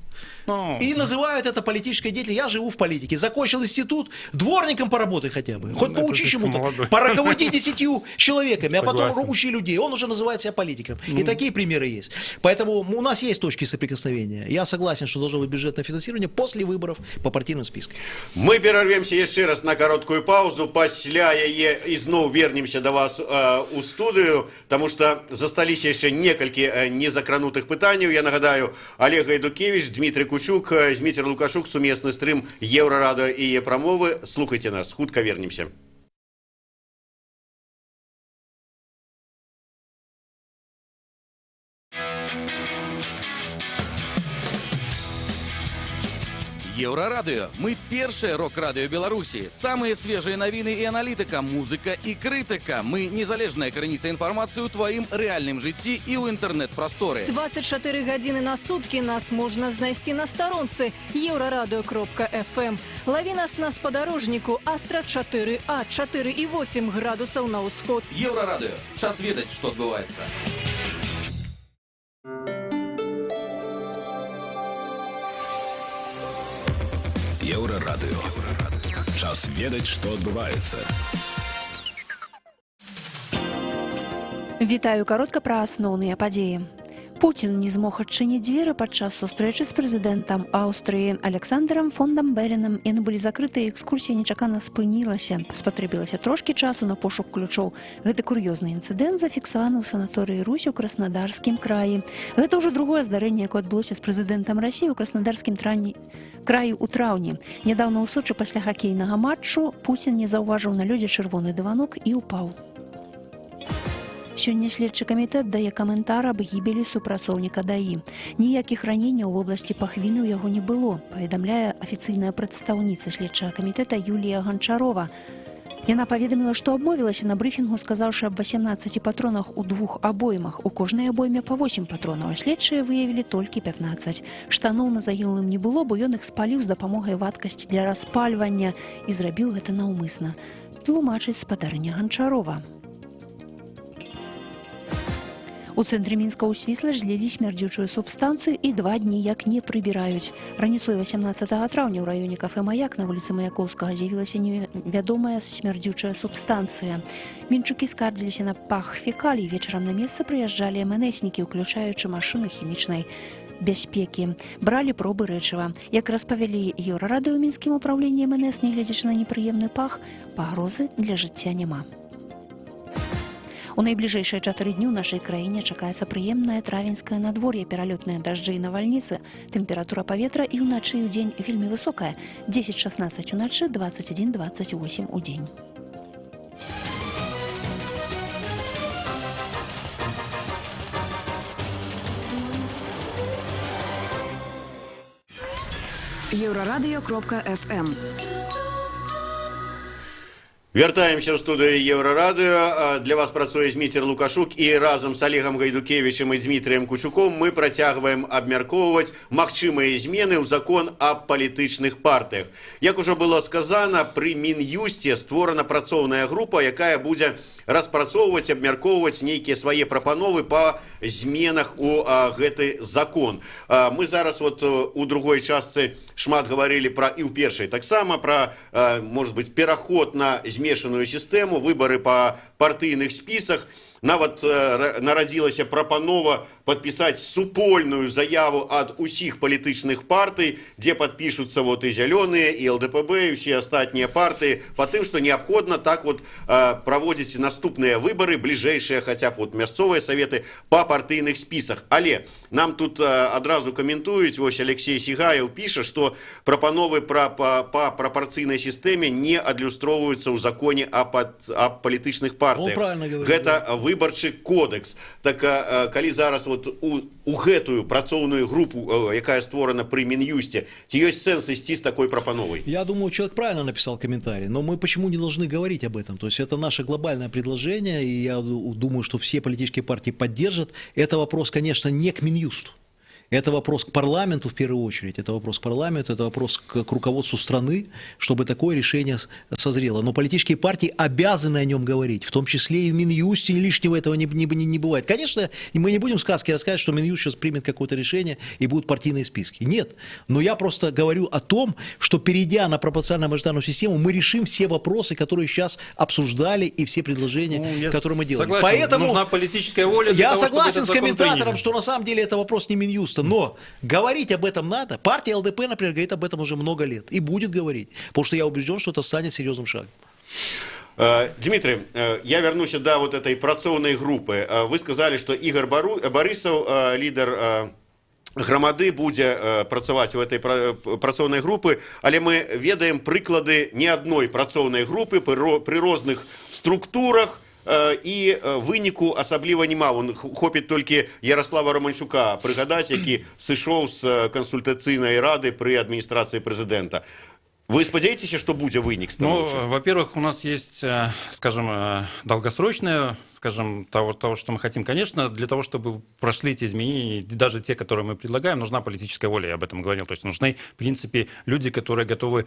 И называют это политической деятельностью. Я живу в политике. Закончил институт, дворником поработай хотя бы. Хоть поучи чему-то. Поруководи 10 человеками, а потом учи людей. Он уже называет себя политиком. И такие примеры есть. Поэтому у нас есть точки соприкосновения. Я согласен, что должно быть бюджетное финансирование после выборов по партийным спискам.
Мы перервемся еще раз на короткую паузу. Пасля яе ізноў вернемся до вас у студию, потому что застались еще несколько незакранутых пытаний. Я нагадаю, Олег Гайдукевич, Дмитрий Кучук, Дмитрий Лукашук, сумесный стрим Еврорадио и Е-промовы. Слухайте нас, хутка вернемся.
Еўрарадыё. Мы першае рок-радыё Беларусі. Самыя свежыя навіны і аналітыка, музыка і крытыка. Мы незалежная крыніца інфармацыі ў тваім рэальным жыцці і ў інтэрнэт-прасторы.
24 гадзіны на суткі нас можна знайсці на старонцы еўрарадыё.фм. Лаві нас на спадарожніку Астра 4А, 4,8 градусаў на ўсход.
Еўрарадыё. Час ведаць, што адбываецца.
Еўрарадыё. Час ведаць, што адбываецца.
Вітаю каротка пра асноўныя падзеі. Путін не змог адчыніць дзверы падчас сустрэчы з прэзідэнтам Аўстрыі Александрам фон дам Беленом. Яны былі закрытыя, экскурсія нечакана спынілася. Спатрэбілася трошкі часу на пошук ключоў. Гэты кур'ёзны інцыдэнт зафіксаваны ў санаторыі Русь у Краснодарскім краі. Гэта ўжо другое здарэнне, якое адбылося з прэзідэнтам Расіі ў Краснодарскім краі ў траўні. Нядаўна ў Сочы пасля хакейнага матчу Пуцін не заўважыў на лёдзе чырвоны дыванок і ўпаў. Сёння следчы камітэт дае каментар аб гібелі супрацоўніка ДАІ. Ніякіх раненняў у вобласці пахвіны ў яго не было, паведамляе афіцыйная прадстаўніца следчага камітэта Юлія Ганчарова. Яна паведаміла, што абмовілася на брыфінгу, сказаўшы аб 18 патронах у 2 абоймах. У кожнай абойме па 8 патронаў, а следчыя выявілі толькі 15. Штаноў на загінулым не было, бо ён іх спаліў з дапамогай вадкасці для распальвання і зрабіў гэта наўмысна. Тлумачыць спадарыня Ганчарова. У цэнтры Мінска ў Свіслач злілі смярдзючую субстанцыю і 2 дні як не прыбіраюць. Раніцой 18 траўня ў раёне кафэ «Маяк» на вуліцы Маяковскага з'явілася невядомая смярдзючая субстанцыя. Мінчукі скардзіліся на пах фекалій. Вечарам на месца прыязджалі МНСнікі, уключаючы машыны хімічнай бяспекі. Бралі пробы рэчыва. Як распавялі Еўрарадыё ў мінскім управленні МНС, нягледзячы на непрыемны пах, пагрозы для жыцця няма. У найбліжэйшыя 4 дні ў нашай краіне чакаецца прыемнае травеньскае надвор'е, пералётныя дажджы і навальніцы. Тэмпература паветра і ўначы і ўдзень вельмі высокая. 10-16 уначы, 21-28 удзень.
Еўрарадыё.фм.
Вяртаемся ў студыю Еўрарадыё. Для вас працуе Зміцер Лукашук, і разам з Олегам Гайдукевічем і Дмітрыем Кучуком мы працягваем абмяркоўваць магчымыя змены ў закон аб палітычных партыях. Як ужо было сказана, пры Мін'юсце створана працоўная група, якая будзе распрацоўваць, абмяркоўваць нейкія свае прапановы па зменах у гэты закон. Мы зараз вот у другой частцы шмат гаварылі пра, і ў першай таксама, пра, может быть, пераход на змешаную сістэму, выбары па партыйных спісах. Нават нарадзілася прапанова падпісаць супольную заяву ад усіх палітычных партый, дзе падпішуцца вот і зялёныя, і ЛДПБ, і ўсе астатнія партыі, па тым, што неабходна так вот праводзіць наступныя выбары, бліжэйшыя хаця б вот мясцовыя саветы па партыйных спісах. Але нам тут адразу каментуюць, вось Алексей Сігаев піша, што прапановы па прапорцыйнай сістэме не адлюстроўваюцца ў законе аб палітычных партыях. Гэта выбарчы кодекс. Так калі зараз вот у гэтую працоўную групу, якая створана пры Мін'юсце, ці ёсць сэнс ісці з такой прапановай?
Я думаю, человек правильно написал комментарий, но мы почему не должны говорить об этом? То есть это наше глобальное предложение, и я думаю, что все политические партии поддержат. Это вопрос, конечно, не к Минюсту. Это вопрос к парламенту в первую очередь, это вопрос к парламенту, это вопрос к руководству страны, чтобы такое решение созрело. Но политические партии обязаны о нем говорить, в том числе и в Минюсте, лишнего этого не бывает. Конечно, мы не будем сказки рассказывать, что Минюст сейчас примет какое-то решение и будут партийные списки. Нет. Но я просто говорю о том, что перейдя на пропорционально-мажоритарную систему, мы решим все вопросы, которые сейчас обсуждали, и все предложения, которые мы делаем.
Согласен,
поэтому
нужна политическая воля для
я
того,
согласен
чтобы
с
этот закон
комментатором,
приняли.
что на самом деле это вопрос не Минюста. Но говорить об этом надо. Партия ЛДП, например, говорит об этом уже много лет. И будет говорить. Потому что я убежден, что это станет серьезным шагом.
Дмитрий, я вернусь до вот этой працоўнай группы. Вы сказали, что Игорь Борисов, лидер грамады, будзе працаваць у этой працоўнай групы, але мы ведаем прыклады не адной працоўнай групы пры розных структурах, і выніку асабліва няма. Хопіць толькі Ярослава Романчука прыгадаць, які сышоў з кансультацыйнай рады пры адміністрацыі прэзідэнта. Вы спадзяецеся, что будет вынік?
Ну, во-первых, у нас есть, скажем, долгосрочное, скажем, того, что мы хотим. Конечно, для того, чтобы прошли эти изменения, даже те, которые мы предлагаем, нужна политическая воля, я об этом говорил. То есть нужны, в принципе, люди, которые готовы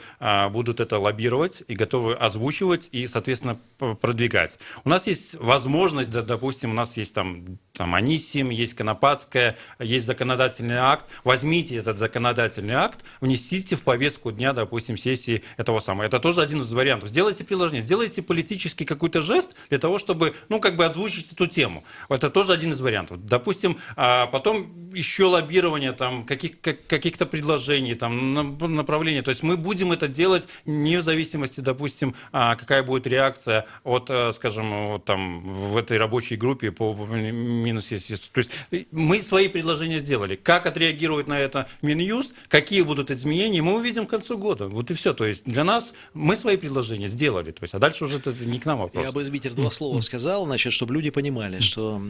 будут это лоббировать и готовы озвучивать и, соответственно, продвигать. У нас есть возможность, допустим, у нас есть там Анисим, есть Конопатская, есть законодательный акт. Возьмите этот законодательный акт, внесите в повестку дня, допустим, сессии этого самого. Это тоже один из вариантов. Сделайте приложение, сделайте политический какой-то жест для того, чтобы, ну, как бы озвучить эту тему. Это тоже один из вариантов. Допустим, потом еще лоббирование там, каких-то предложений, там, направлений. То есть мы будем это делать не в зависимости, допустим, какая будет реакция от, скажем, вот, там, в этой рабочей группе по Минсессии. То есть мы свои предложения сделали. Как отреагирует на это Минюст, какие будут изменения, мы увидим к концу года. Вот и все. То есть для нас мы свои предложения сделали. То есть, а дальше уже это не к нам вопрос.
Я бы, Дмитрий, два слова сказал. Значит, чтобы люди понимали, что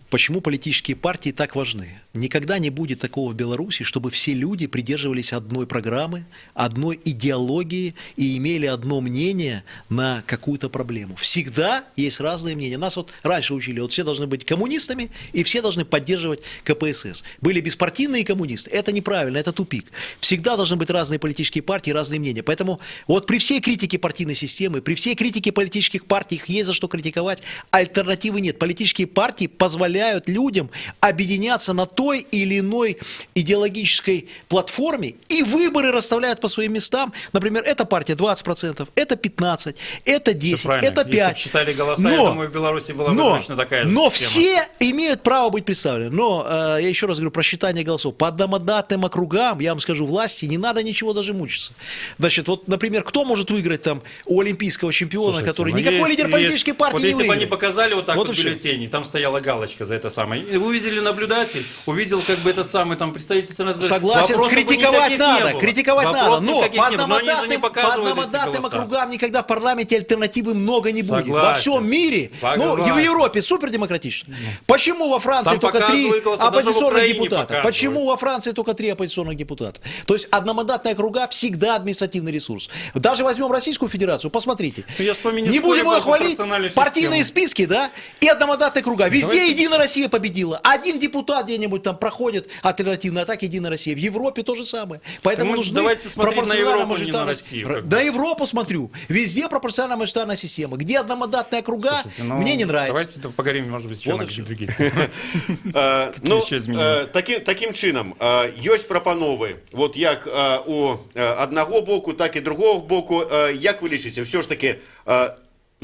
почему политические партии так важны. Никогда не будет такого в Беларуси, чтобы все люди придерживались одной программы, одной идеологии и имели одно мнение на какую-то проблему. Всегда есть разные мнения. Нас вот раньше учили, вот все должны быть коммунистами и все должны поддерживать КПСС. Были беспартийные коммунисты. Это неправильно, это тупик. Всегда должны быть разные политические партии, разные мнения. Поэтому вот при всей критике партийной системы, при всей критике политических партий, их есть за что критиковать, альтернативы нет. Политические партии позволяют людям объединяться на той или иной идеологической платформе, и выборы расставляют по своим местам. Например, эта партия 20%, это 15%, это 10%, это 5%.
Если бы считали голоса, я думаю, в Беларуси была бы точно такая же
но
система.
все имеют право быть представлены. Но, я еще раз говорю, про считание голосов. По одномандатным округам, я вам скажу, власти не надо ничего даже мучиться. Значит, вот, например, кто может выиграть там у олимпийского чемпиона,
Слушайте,
который никакой лидер политической партии
вот
не
если бы
выиграет?
они показали вот так
Вот
вот
и всё.
бюллетени, там стояла галочка за это самое. И увидели наблюдатель, увидел как бы этот самый там представитель ЦНС.
Согласен,
Вопросов бы
критиковать
никаких
надо,
не было.
критиковать надо,
Вопросов
но
никаких
по
не было. Но они же не показывают эти
одномандатным
голоса.
округам никогда в парламенте альтернативы много не будет. Во
Согласен.
всем мире, ну, и в
Согласен.
Европе супер демократично. Почему во Франции
Там
только 3
показывают голоса, даже в
оппозиционных
Украине
депутата?
показывают.
Почему во Франции только 3 оппозиционных депутата? То есть одномандатные округа всегда административный ресурс. Даже возьмем Российскую Федерацию, посмотрите.
Ну, я с вами не
Не
спорю
будем
про
их хвалить,
пропорциональную
партийные
систему.
списки, да, и одномандатные округа. Везде
Давайте-
Единая Россия победила. Один депутат где-нибудь там проходит альтернативный, а так Единая Россия. В Европе то же самое. Поэтому
Ну,
нужны
давайте смотреть на Европу, не на
пропорционально-мажоритарные-
Россию, как бы.
На Европу смотрю. Везде пропорционально-мажоритарная система. Где одномандатные округа,
Слушайте, ну,
мне не нравится.
Давайте поговорим, может быть, еще
Вот
на
и
какие-то
всё.
другие темы.
Ну,
еще изменения?
таким чынам, ёсць прапановы, вот як у аднаго боку, так і другого боку. Як вы лічыце, все ж таки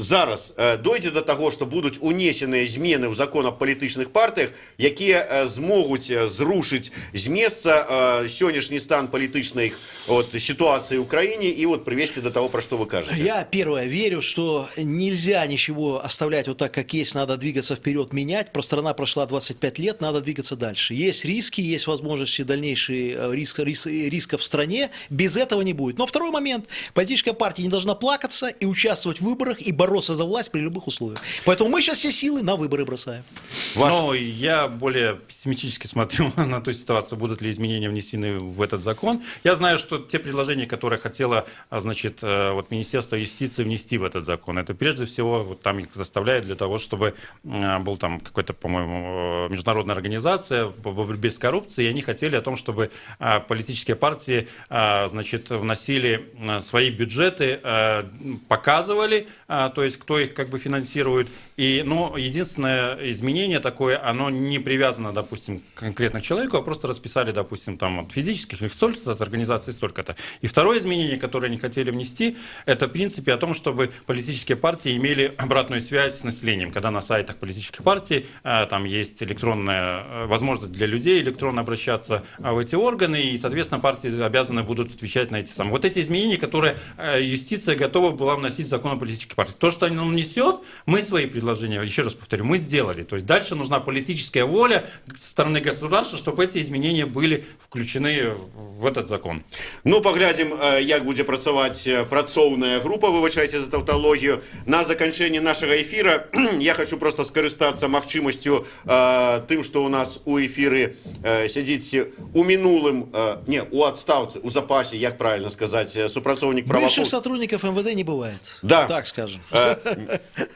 зараз дойдзе до таго, што будуць унесеныя змены ў закон аб палітычных партыях, якія змогуць зрушыць з месца сённяшні стан палітычнай ситуации в Украине и вот привести до того, про что вы кажете.
Я, первое, верю, что нельзя ничего оставлять вот так, как есть, надо двигаться вперед, менять. Страна прошла 25 лет, надо двигаться дальше. Есть риски, есть возможности дальнейшие риска в стране, без этого не будет. Но второй момент, политическая партия не должна плакаться и участвовать в выборах, и бороться за власть при любых условиях. Поэтому мы сейчас все силы на выборы бросаем.
Но я более пессимистически смотрю на ту ситуацию, будут ли изменения внесены в этот закон. Я знаю, что те предложения, которые хотело, значит, вот Министерство юстиции внести в этот закон, это прежде всего вот там их заставляет для того, чтобы был там какой-то, по-моему, международная организация по борьбе с коррупцией, и они хотели о том, чтобы политические партии, значит, вносили свои бюджеты, показывали, то есть кто их как бы финансирует. И, ну, единственное изменение такое, оно не привязано, допустим, конкретно к человеку, а просто расписали, допустим, там от физических лиц столько-то, от организации столько-то. И второе изменение, которое они хотели внести, это в принципе о том, чтобы политические партии имели обратную связь с населением. Когда на сайтах политических партий там есть электронная возможность для людей электронно обращаться в эти органы, и, соответственно, партии обязаны будут отвечать на эти самые. Вот эти изменения, которые юстиция готова была вносить в закон о политических партиях. То, что он несет, мы свои предложения, еще раз повторю, мы сделали. То есть дальше нужна политическая воля со стороны государства, чтобы эти изменения были включены в этот закон.
Ну, поглядим, як будзе працаваць працоўная група, выбачайце за тавталогію. На заканчэнне нашага эфира я хочу просто скарыстацца магчымасцю тым, што у нас у эфиры сядзіць у мінулым, не, у адстаўцы, у запасе, як правильно сказаць, супрацоўнік
Бывших
праваахоўнікаў.
сотрудников МВД не бывает.
Да.
Так скажем.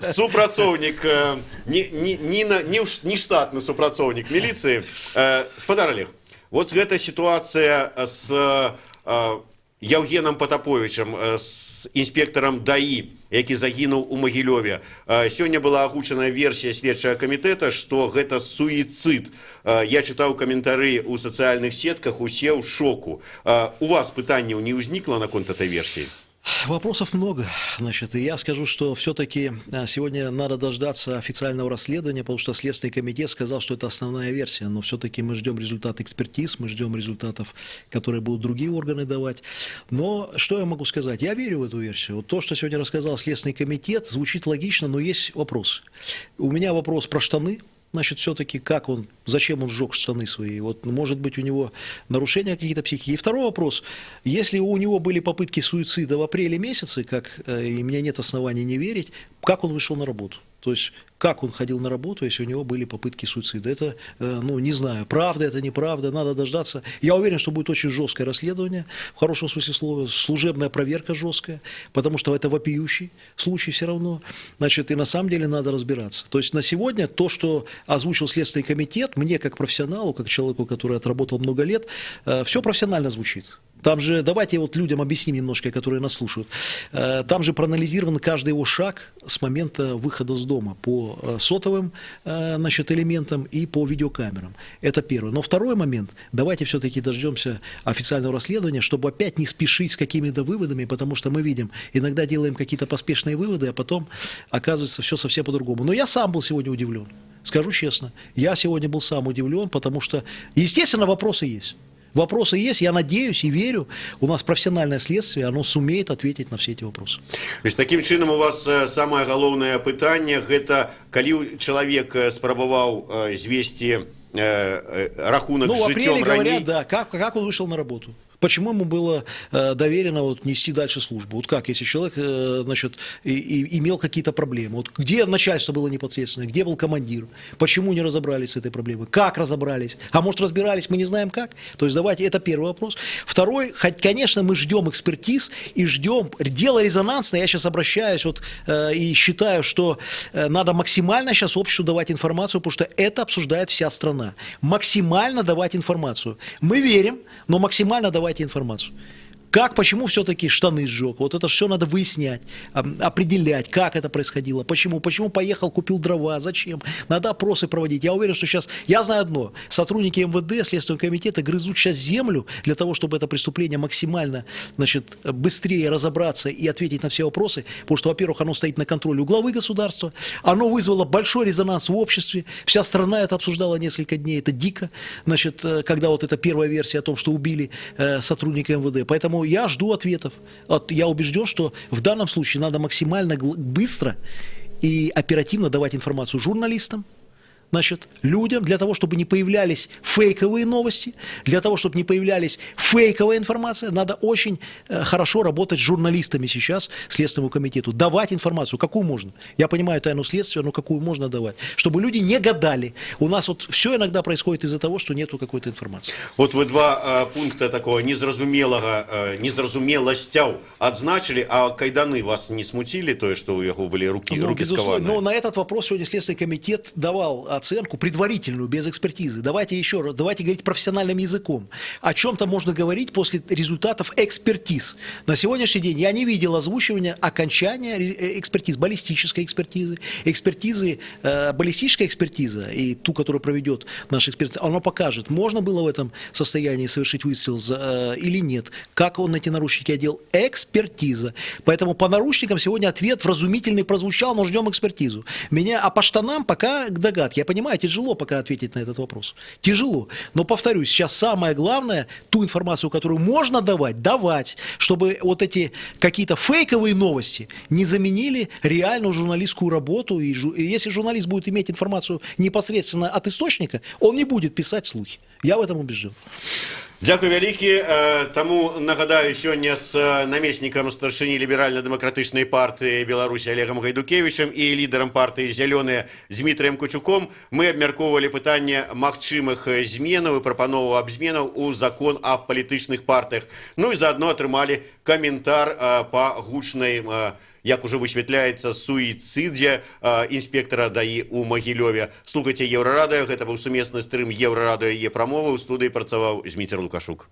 Супрацоўнік, не штатны супрацоўнік міліцыі. Спадар Олег, вот гэта ситуация с Яўгенам Потаповичем, с інспектарам ДАІ, які загінуў у Магілёве. Сёння была агучаная версія следчага камітэта, што гэта суіцид. Я чытаў каментары ў сацыяльных сетках, усе ў шоку. У вас пытанняў не ўзнікла наконт этой версии?
Вопросов много, значит, и я скажу, что все-таки сегодня надо дождаться официального расследования, потому что Следственный комитет сказал, что это основная версия, но все-таки мы ждем результат экспертиз, мы ждем результатов, которые будут другие органы давать. Но что я могу сказать? Я верю в эту версию. Вот то, что сегодня рассказал Следственный комитет, звучит логично, но есть вопрос. У меня вопрос про штаны. Значит, все-таки как он, зачем он сжег штаны свои? Вот, может быть, у него нарушения какие-то психики. И второй вопрос. Если у него были попытки суицида в апреле месяце, как и у меня нет оснований не верить, как он вышел на работу? То есть, как он ходил на работу, если у него были попытки суицида? Это, ну, не знаю, правда это, неправда, надо дождаться. Я уверен, что будет очень жесткое расследование, в хорошем смысле слова, служебная проверка жесткая, потому что это вопиющий случай все равно. Значит, и на самом деле надо разбираться. То есть, на сегодня то, что озвучил Следственный комитет, мне как профессионалу, как человеку, который отработал много лет, все профессионально звучит. Там же, давайте вот людям объясним немножко, которые нас слушают. Там же проанализирован каждый его шаг с момента выхода с дома по сотовым, значит, элементам и по видеокамерам. Это первое. Но второй момент, давайте все-таки дождемся официального расследования, чтобы опять не спешить с какими-то выводами, потому что мы видим, иногда делаем какие-то поспешные выводы, а потом оказывается все совсем по-другому. Но я сам был сегодня удивлен, скажу честно. Я сегодня был сам удивлен, потому что, естественно, вопросы есть. Вопросы есть, я надеюсь и верю, у нас профессиональное следствие, оно сумеет ответить на все эти вопросы.
То есть, таким чином у вас самое головное пытание, это калі человек спрабаваў звесці рахунок
ну, в
с жыццём
апреле
раней.
говорят, да, как он вышел на работу. Почему ему было доверено вот, нести дальше службу? Вот как, если человек значит, имел какие-то проблемы? Вот где начальство было непосредственное? Где был командир? Почему не разобрались с этой проблемой? Как разобрались? А может, разбирались, мы не знаем как? То есть давайте, это первый вопрос. Второй, конечно, мы ждем экспертиз и ждем. Дело резонансное, я сейчас обращаюсь вот, и считаю, что надо максимально сейчас обществу давать информацию, потому что это обсуждает вся страна. Максимально давать информацию. Мы верим, но максимально давать информацию. Как, почему все-таки штаны сжег? Вот это все надо выяснять, определять, как это происходило, почему поехал, купил дрова, зачем. Надо опросы проводить. Я уверен, что сейчас, я знаю одно, сотрудники МВД, Следственного комитета грызут сейчас землю для того, чтобы это преступление максимально, значит, быстрее разобраться и ответить на все вопросы, потому что, во-первых, оно стоит на контроле у главы государства, оно вызвало большой резонанс в обществе, вся страна это обсуждала несколько дней, это дико, значит, когда вот эта первая версия о том, что убили сотрудника МВД. Поэтому я жду ответов. Я убежден, что в данном случае надо максимально быстро и оперативно давать информацию журналистам, значит, людям, для того, чтобы не появлялись фейковые новости, для того, чтобы не появлялись фейковая информация, надо очень хорошо работать с журналистами сейчас, Следственному комитету, давать информацию, какую можно. Я понимаю тайну следствия, но какую можно давать, чтобы люди не гадали. У нас вот все иногда происходит из-за того, что нету какой-то информации.
Вот вы два пункта такого незразумелостяў адзначылі, а кайданы вас не смутили, то, что у яго были руки скованные?
Но на этот вопрос сегодня Следственный комитет давал оценку предварительную, без экспертизы. Давайте еще раз, давайте говорить профессиональным языком. О чем-то можно говорить после результатов экспертиз. На сегодняшний день я не видел озвучивания окончания экспертиз, баллистической экспертизы, баллистическая экспертиза и ту, которую проведет наш эксперт, она покажет, можно было в этом состоянии совершить выстрел или нет, как он эти наручники одел, экспертиза. Поэтому по наручникам сегодня ответ вразумительный прозвучал, но ждем экспертизу. А по штанам пока догадки. Я понимаю, тяжело пока ответить на этот вопрос. Тяжело. Но повторюсь, сейчас самое главное, ту информацию, которую можно давать, чтобы вот эти какие-то фейковые новости не заменили реальную журналистскую работу. И если журналист будет иметь информацию непосредственно от источника, он не будет писать слухи. Я в этом убежден.
Дзякуй вялікі. Таму нагадаю, сёння з намеснікам старшыні ліберальна-дэмакратычнай партыі Беларусі Олегам Гайдукевічам і лідарам партыі «Зялёныя» Дмітрием Кучуком мы абмяркоўвалі пытанне магчымых зменаў і прапановаў аб зменаў у закон аб палітычных партыях. Ну і заадно атрымалі каментар па гучнай, як уже высвятляецца, суіцыдзе інспектара ДАІ у Магілёве. Слухайце Еўрарадыё, гэта быў сумесны стрым Еўрарадыё і Е-прамовы. У студыі працаваў Зміцер Лукашук.